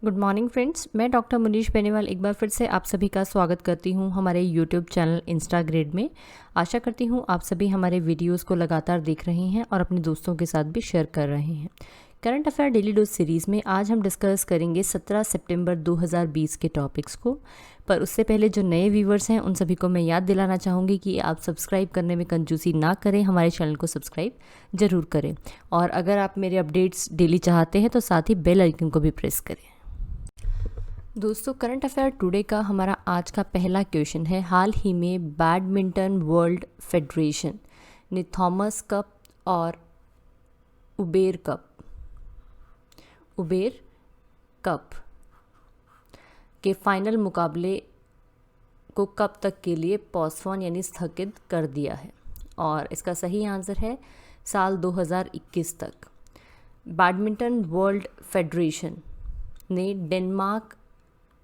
Good morning friends, मैं doctor Munish Beniwal एक बार फिर से आप सभी का स्वागत करती हूं हमारे यूट्यूब चैनल इंस्टाग्रेड में। आशा करती हूं आप सभी हमारे वीडियोस को लगातार देख रहे हैं और अपने दोस्तों के साथ भी शेयर कर रहे हैं। Current affair daily dose series में आज हम डिस्कस करेंगे 17 सितंबर 2020 के टॉपिक्स को। पर उससे पहले जो नए व्यूवर्स हैं उन सभी को मैं याद दिलाना चाहूँगी कि आप सब्सक्राइब करने में कंजूसी ना करें, हमारे चैनल को सब्सक्राइब ज़रूर करें। और अगर आप मेरे अपडेट्स डेली चाहते हैं तो साथ ही बेल आइकन को भी प्रेस करें। दोस्तों, करंट अफेयर टुडे का हमारा आज का पहला क्वेश्चन है, हाल ही में बैडमिंटन वर्ल्ड फेडरेशन ने थॉमस कप और उबेर कप के फाइनल मुकाबले को कब तक के लिए पोस्टपोन यानी स्थगित कर दिया है। और इसका सही आंसर है साल 2021 तक। बैडमिंटन वर्ल्ड फेडरेशन ने डेनमार्क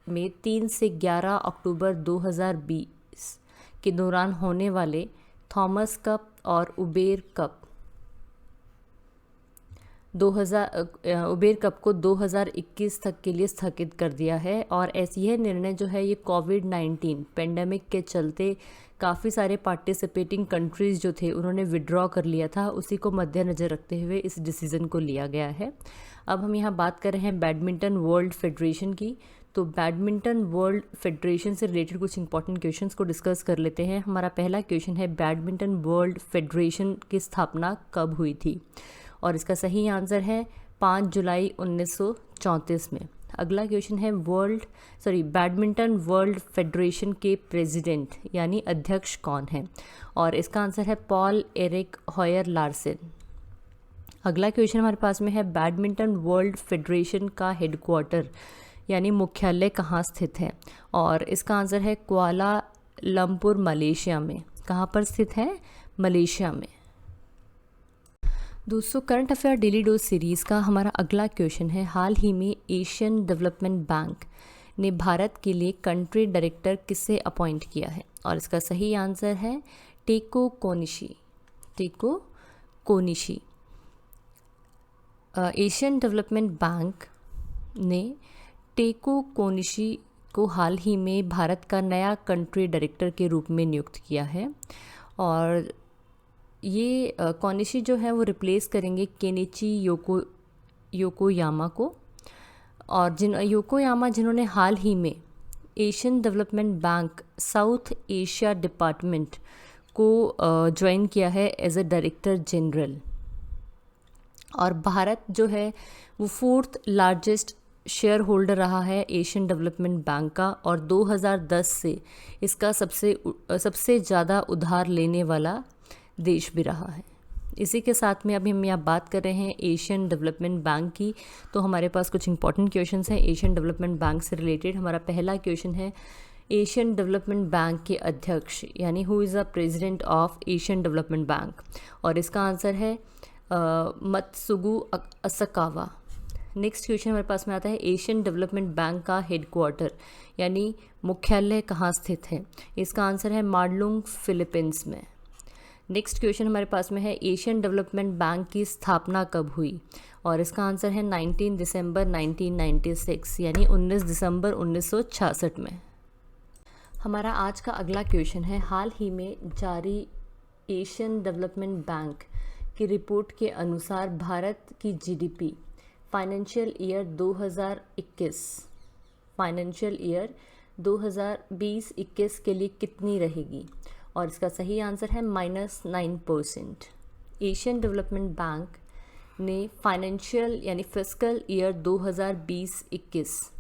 में 3 से 11 अक्टूबर 2020 के दौरान होने वाले थॉमस कप और उबेर कप को 2021 तक के लिए स्थगित कर दिया है। और ऐसी यह निर्णय जो है ये कोविड-19 पेंडेमिक के चलते काफ़ी सारे पार्टिसिपेटिंग कंट्रीज़ जो थे उन्होंने विड्रॉ कर लिया था, उसी को मद्देनज़र रखते हुए इस डिसीज़न को लिया गया है। अब हम यहाँ बात कर रहे हैं बैडमिंटन वर्ल्ड फेडरेशन की। तो बैडमिंटन वर्ल्ड फेडरेशन से रिलेटेड कुछ इंपॉर्टेंट क्वेश्चंस को डिस्कस कर लेते हैं। हमारा पहला क्वेश्चन है, बैडमिंटन वर्ल्ड फेडरेशन की स्थापना कब हुई थी? और इसका सही आंसर है 5 जुलाई 1934 में। अगला क्वेश्चन है, बैडमिंटन वर्ल्ड फेडरेशन के प्रेसिडेंट यानी अध्यक्ष कौन है? और इसका आंसर है पॉल एरिक हॉयर लार्सन। अगला क्वेश्चन हमारे पास में है, बैडमिंटन वर्ल्ड फेडरेशन का हेडक्वार्टर यानी मुख्यालय कहाँ स्थित है? और इसका आंसर है कुआला लंपुर, मलेशिया में। कहाँ पर स्थित है? मलेशिया में। दोस्तों, current affair daily dose series का हमारा अगला क्वेश्चन है, हाल ही में एशियन डेवलपमेंट बैंक ने भारत के लिए कंट्री डायरेक्टर किसे अपॉइंट किया है? और इसका सही आंसर है टेको कोनिशी। एशियन डेवलपमेंट बैंक ने टेको कोनिशी को हाल ही में भारत का नया कंट्री डायरेक्टर के रूप में नियुक्त किया है। और ये कोनिशी जो है वो रिप्लेस करेंगे केनिची योकोयामा को। और योकोयामा जिन्होंने हाल ही में Asian development bank south Asia department को ज्वाइन किया है एज अ डायरेक्टर जनरल। और भारत जो है वो 4th लार्जेस्ट शेयर होल्डर रहा है एशियन डेवलपमेंट बैंक का, और 2010 से इसका सबसे ज़्यादा उधार लेने वाला देश भी रहा है। इसी के साथ में अभी हम यहाँ बात कर रहे हैं एशियन डेवलपमेंट बैंक की। तो हमारे पास कुछ इंपॉर्टेंट क्वेश्चंस हैं एशियन डेवलपमेंट बैंक से रिलेटेड। हमारा पहला क्वेश्चन है, एशियन डेवलपमेंट बैंक के अध्यक्ष यानी who is the president of Asian development bank? और इसका आंसर है मत्सुगु असकावा। नेक्स्ट क्वेश्चन हमारे पास में आता है, एशियन डेवलपमेंट बैंक का हेडक्वार्टर यानी मुख्यालय कहाँ स्थित है? इसका आंसर है मार्लुंग, फिलीपींस में। नेक्स्ट क्वेश्चन हमारे पास में है, एशियन डेवलपमेंट बैंक की स्थापना कब हुई? और इसका आंसर है 19 दिसंबर 1996 यानी 19 दिसंबर 1966 में। हमारा आज का अगला क्वेश्चन है, हाल ही में जारी एशियन डेवलपमेंट बैंक की रिपोर्ट के अनुसार भारत की जीडीपी फाइनेंशियल ईयर 2020-21 के लिए कितनी रहेगी? और इसका सही आंसर है -9%। एशियन डेवलपमेंट बैंक ने फाइनेंशियल यानी फिस्कल ईयर 2020-21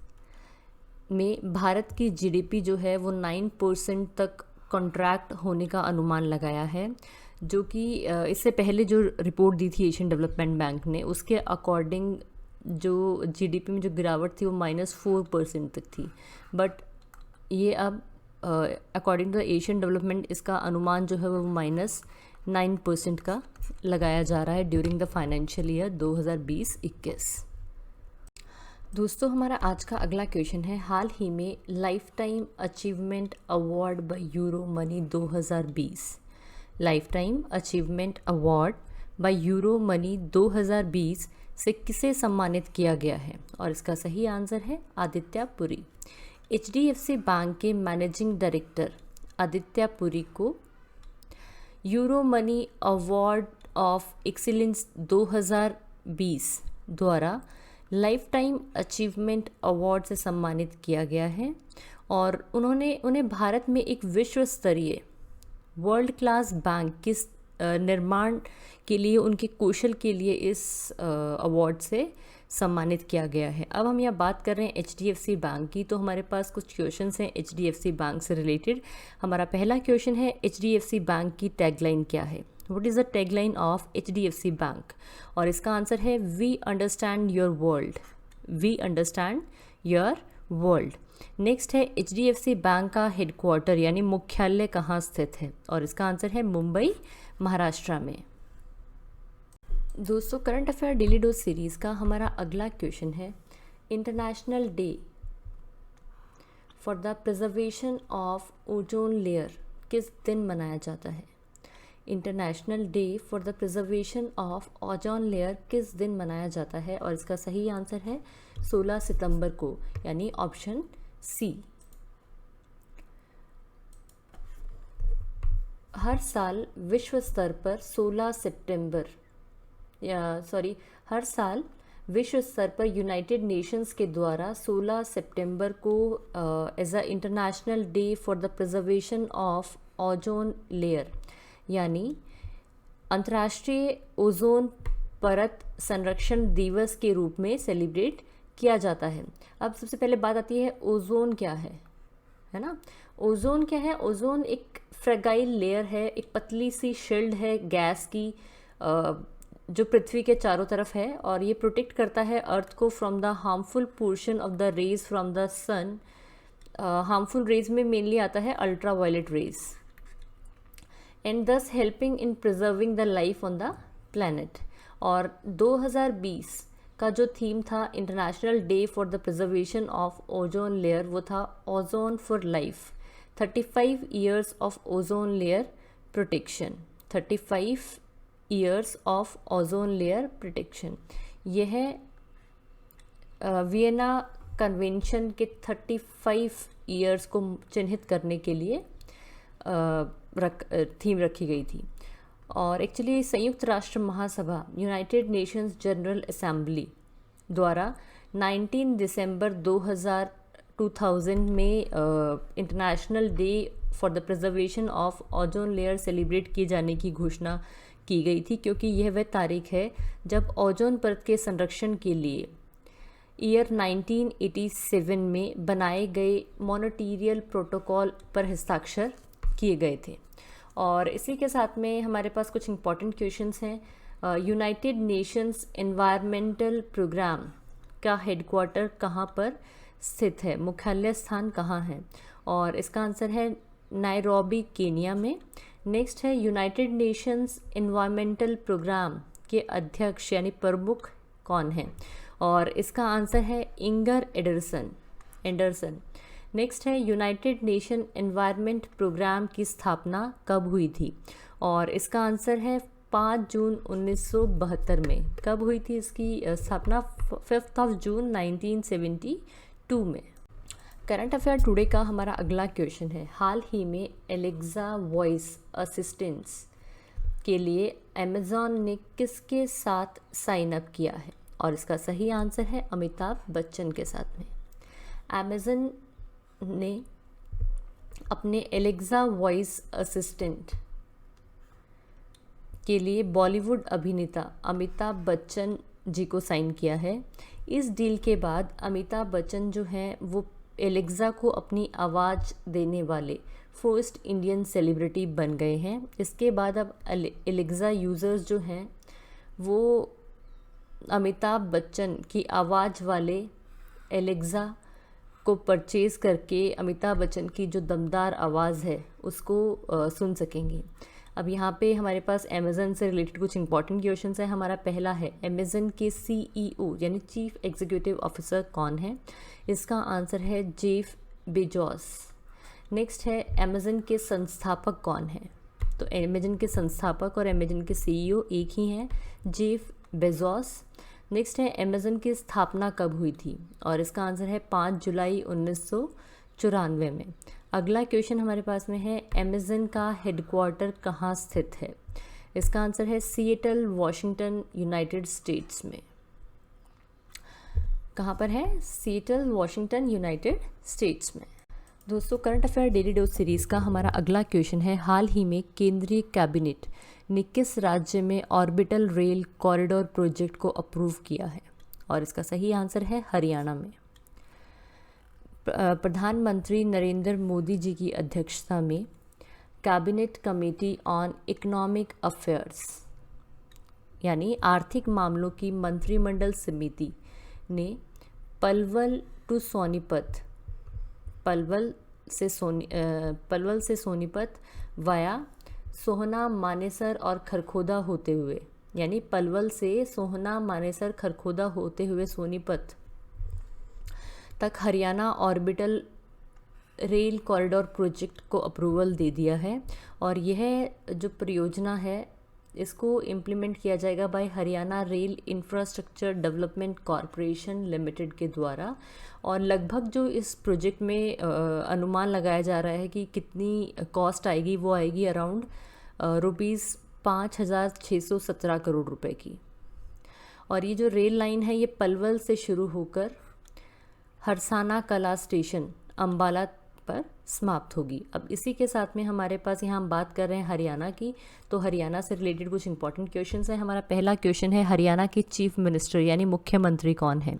में भारत की जीडीपी जो है वो 9% तक कॉन्ट्रैक्ट होने का अनुमान लगाया है, जो कि इससे पहले जो रिपोर्ट दी थी एशियन डेवलपमेंट बैंक ने उसके अकॉर्डिंग जो जीडीपी में जो गिरावट थी वो -4% तक थी। बट ये अब अकॉर्डिंग टू एशियन डेवलपमेंट इसका अनुमान जो है वो -9% का लगाया जा रहा है ड्यूरिंग द फाइनेंशियल ईयर 2020-21। दोस्तों, हमारा आज का अगला क्वेश्चन है, हाल ही में life time achievement award bye euro money 2020 life time achievement award bye euro money 2020 से किसे सम्मानित किया गया है? और इसका सही आंसर है आदित्य पुरी। HDFC बैंक के मैनेजिंग डायरेक्टर आदित्य पुरी को euro money award of excellence 2020 द्वारा लाइफ टाइम अचीवमेंट अवार्ड से सम्मानित किया गया है और उन्हें भारत में एक विश्व स्तरीय वर्ल्ड क्लास बैंक के निर्माण के लिए उनके कौशल के लिए इस अवार्ड से सम्मानित किया गया है। अब हम यहाँ बात कर रहे हैं HDFC बैंक की, तो हमारे पास कुछ क्वेश्चंस हैं HDFC बैंक से रिलेटेड। हमारा पहला क्वेश्चन है HDFC बैंक की टैगलाइन क्या है? What is the tagline of HDFC bank? और इसका आंसर है we understand your world. We understand your world. Next है HDFC बैंक का हेडक्वार्टर यानी मुख्यालय कहाँ स्थित है? और इसका आंसर है मुंबई, महाराष्ट्र में। दोस्तों, current affair daily dose series का हमारा अगला क्वेश्चन है international day for the preservation of ozone layer किस दिन मनाया जाता है? International day for the preservation of ozone layer किस दिन मनाया जाता है? और इसका सही आंसर है 16 सितंबर को, यानी ऑप्शन सी। हर साल विश्व स्तर पर 16 सितंबर हर साल विश्व स्तर पर यूनाइटेड नेशंस के द्वारा 16 सितंबर को as a international day for the preservation of ozone layer यानी अंतर्राष्ट्रीय ओजोन परत संरक्षण दिवस के रूप में सेलिब्रेट किया जाता है। अब सबसे पहले बात आती है ओजोन क्या है ना? ओजोन क्या है? ओजोन एक फ्रेगाइल लेयर है, एक पतली सी शील्ड है गैस की जो पृथ्वी के चारों तरफ है और ये प्रोटेक्ट करता है अर्थ को from the harmful portion of the rays from the sun. Harmful rays में मेनली आता है ultra violet rays and this helping in preserving the life on the planet. और 2020 का जो थीम था international day for the preservation of ozone layer वो था ozone for life, 35 years of ozone layer protection. 35 years of ozone layer protection. यह Vienna convention के 35 years को चिन्हित करने के लिए थीम रखी गई थी। और एक्चुअली संयुक्त राष्ट्र महासभा यूनाइटेड नेशंस जनरल असेंबली द्वारा 19 दिसंबर 2000 में international day for the preservation of ozone layer celebrate किए जाने की घोषणा की गई थी, क्योंकि यह वह तारीख है जब ओजोन परत के संरक्षण के लिए ईयर 1987 में बनाए गए मॉनिटरियल प्रोटोकॉल पर हस्ताक्षर किए गए थे। और इसी के साथ में हमारे पास कुछ इंपॉर्टेंट क्वेश्चंस हैं। यूनाइटेड नेशंस एनवायरमेंटल प्रोग्राम का हेडक्वार्टर कहाँ पर स्थित है? मुख्यालय स्थान कहाँ है? और इसका आंसर है नायरोबी, केनिया में। नेक्स्ट है यूनाइटेड नेशंस एनवायरमेंटल प्रोग्राम के अध्यक्ष यानी प्रमुख कौन है? और इसका आंसर है इंगर एंडरसन। नेक्स्ट है यूनाइटेड नेशन एनवायरनमेंट प्रोग्राम की स्थापना कब हुई थी? और इसका आंसर है 5 जून 1972 में। कब हुई थी इसकी स्थापना? 5 जून 1972 में। करंट अफेयर टुडे का हमारा अगला क्वेश्चन है हाल ही में एलेक्सा वॉइस असिस्टेंस के लिए अमेज़ॉन ने किसके साथ साइन अप किया है? और इसका सही आंसर है अमिताभ बच्चन के साथ में। अमेज़न ने अपने एलेक्सा वॉइस असिस्टेंट के लिए बॉलीवुड अभिनेता अमिताभ बच्चन जी को साइन किया है। इस डील के बाद अमिताभ बच्चन जो हैं वो एलेक्सा को अपनी आवाज़ देने वाले फर्स्ट इंडियन सेलिब्रिटी बन गए हैं। इसके बाद अब एलेक्सा यूज़र्स जो हैं वो अमिताभ बच्चन की आवाज़ वाले एलेक्सा को परचेज़ करके अमिताभ बच्चन की जो दमदार आवाज़ है उसको सुन सकेंगे। अब यहाँ पे हमारे पास अमेज़न से रिलेटेड कुछ इंपॉर्टेंट क्वेश्चंस है। हमारा पहला है अमेज़न के CEO यानी चीफ एग्जीक्यूटिव ऑफिसर कौन है? इसका आंसर है जेफ बेजोस। नेक्स्ट है अमेज़न के संस्थापक कौन है? तो अमेज़न के संस्थापक और अमेज़न के CEO एक ही हैं, जेफ बेजोस। नेक्स्ट है अमेज़न की स्थापना कब हुई थी, और इसका आंसर है 5 जुलाई 1994 में। अगला क्वेश्चन हमारे पास में है अमेज़न का हेडक्वार्टर कहाँ स्थित है, इसका आंसर है सिएटल वॉशिंगटन यूनाइटेड स्टेट्स में। कहाँ पर है? सिएटल वॉशिंगटन यूनाइटेड स्टेट्स में। दोस्तों, current affair daily dose series का हमारा अगला क्वेश्चन है हाल ही में केंद्रीय कैबिनेट ने किस राज्य में ऑर्बिटल रेल कॉरिडोर प्रोजेक्ट को अप्रूव किया है, और इसका सही आंसर है हरियाणा में। प्रधानमंत्री नरेंद्र मोदी जी की अध्यक्षता में cabinet committee on economic affairs यानी आर्थिक मामलों की मंत्रिमंडल समिति ने पलवल से सोनीपत वाया सोहना मानेसर और खरखोदा होते हुए, यानी पलवल से सोहना मानेसर खरखोदा होते हुए सोनीपत तक Haryana orbital rail corridor project को अप्रूवल दे दिया है। और यह जो परियोजना है इसको इम्प्लीमेंट किया जाएगा by Haryana rail infrastructure development corporation limited के द्वारा। और लगभग जो इस प्रोजेक्ट में अनुमान लगाया जा रहा है कि कितनी कॉस्ट आएगी, वो आएगी अराउंड ₹5,617 करोड़ रुपए की। और ये जो रेल लाइन है ये पलवल से शुरू होकर हरसाना कला स्टेशन अंबाला पर समाप्त होगी। अब इसी के साथ में हमारे पास यहाँ हम बात कर रहे हैं हरियाणा की, तो हरियाणा से रिलेटेड कुछ इंपॉर्टेंट क्वेश्चंस हैं। हमारा पहला क्वेश्चन है हरियाणा के चीफ मिनिस्टर यानी मुख्यमंत्री कौन है,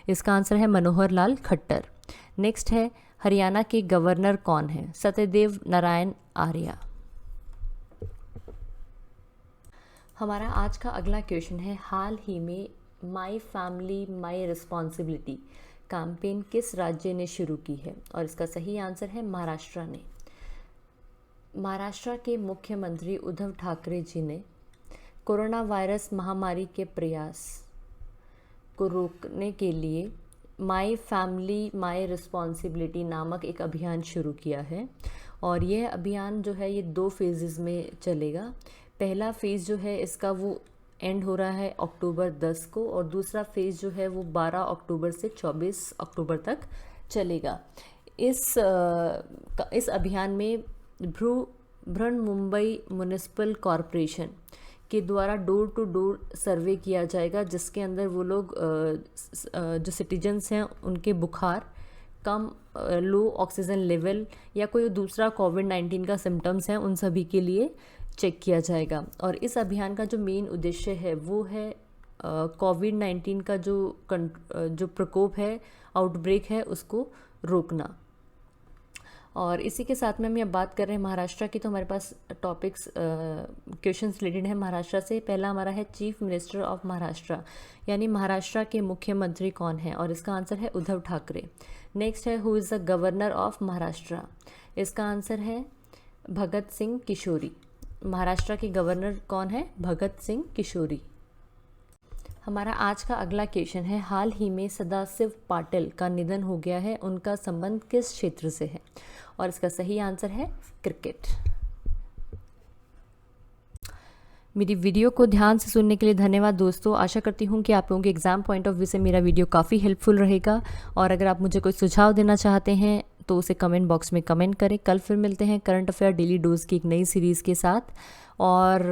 इसका आंसर है मनोहर लाल खट्टर। नेक्स्ट है हरियाणा के गवर्नर कौन है, सत्यदेव नारायण आर्य। हमारा आज का अगला क्वेश्चन है हाल ही में my family my responsibility campaign किस राज्य ने शुरू की है, और इसका सही आंसर है महाराष्ट्र ने। महाराष्ट्र के मुख्यमंत्री उद्धव ठाकरे जी ने कोरोना वायरस महामारी के प्रयास को रोकने के लिए माई फैमिली माई रिस्पॉन्सिबिलिटी नामक एक अभियान शुरू किया है। और यह अभियान जो है ये 2 फेजेस में चलेगा। पहला फेज़ जो है इसका वो एंड हो रहा है अक्टूबर 10 को, और दूसरा फेज़ जो है वो 12 अक्टूबर से 24 अक्टूबर तक चलेगा। इस अभियान में बृहन्मुंबई म्युनिसिपल कॉरपोरेशन के द्वारा डोर टू डोर सर्वे किया जाएगा, जिसके अंदर वो लोग जो सिटीजन्स हैं उनके बुखार, कम लो ऑक्सीजन लेवल या कोई दूसरा कोविड-19 का सिम्टम्स हैं उन सभी के लिए चेक किया जाएगा। और इस अभियान का जो मेन उद्देश्य है वो है कोविड-19 का जो प्रकोप है, आउटब्रेक है, उसको रोकना। और इसी के साथ में हम ये बात कर रहे हैं महाराष्ट्र की, तो हमारे पास टॉपिक्स क्वेश्चंस रिलेटेड है महाराष्ट्र से। पहला हमारा है चीफ मिनिस्टर ऑफ महाराष्ट्र यानी महाराष्ट्र के मुख्यमंत्री कौन है, और इसका आंसर है उद्धव ठाकरे। नेक्स्ट है who is the governor of Maharashtra, इसका आंसर है भगत सिंह किशोरी। महाराष्ट्र के गवर्नर कौन है? भगत सिंह किशोरी। हमारा आज का अगला क्वेश्चन है हाल ही में सदाशिव पाटिल का निधन हो गया है, उनका संबंध किस क्षेत्र से है, और इसका सही आंसर है क्रिकेट। मेरी वीडियो को ध्यान से सुनने के लिए धन्यवाद दोस्तों। आशा करती हूँ कि आप लोगों के एग्जाम पॉइंट ऑफ व्यू से मेरा वीडियो काफ़ी हेल्पफुल रहेगा। और अगर आप मुझे कोई सुझाव देना चाहते हैं तो उसे कमेंट बॉक्स में कमेंट करें। कल फिर मिलते हैं करंट अफेयर डेली डोज की एक नई सीरीज़ के साथ। और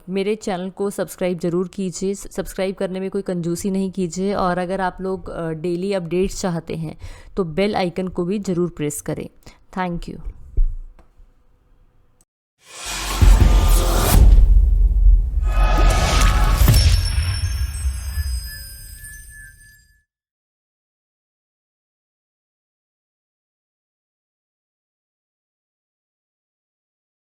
मेरे चैनल को सब्सक्राइब ज़रूर कीजिए, सब्सक्राइब करने में कोई कंजूसी नहीं कीजिए। और अगर आप लोग डेली अपडेट्स चाहते हैं तो बेल आइकन को भी ज़रूर प्रेस करें। Thank you.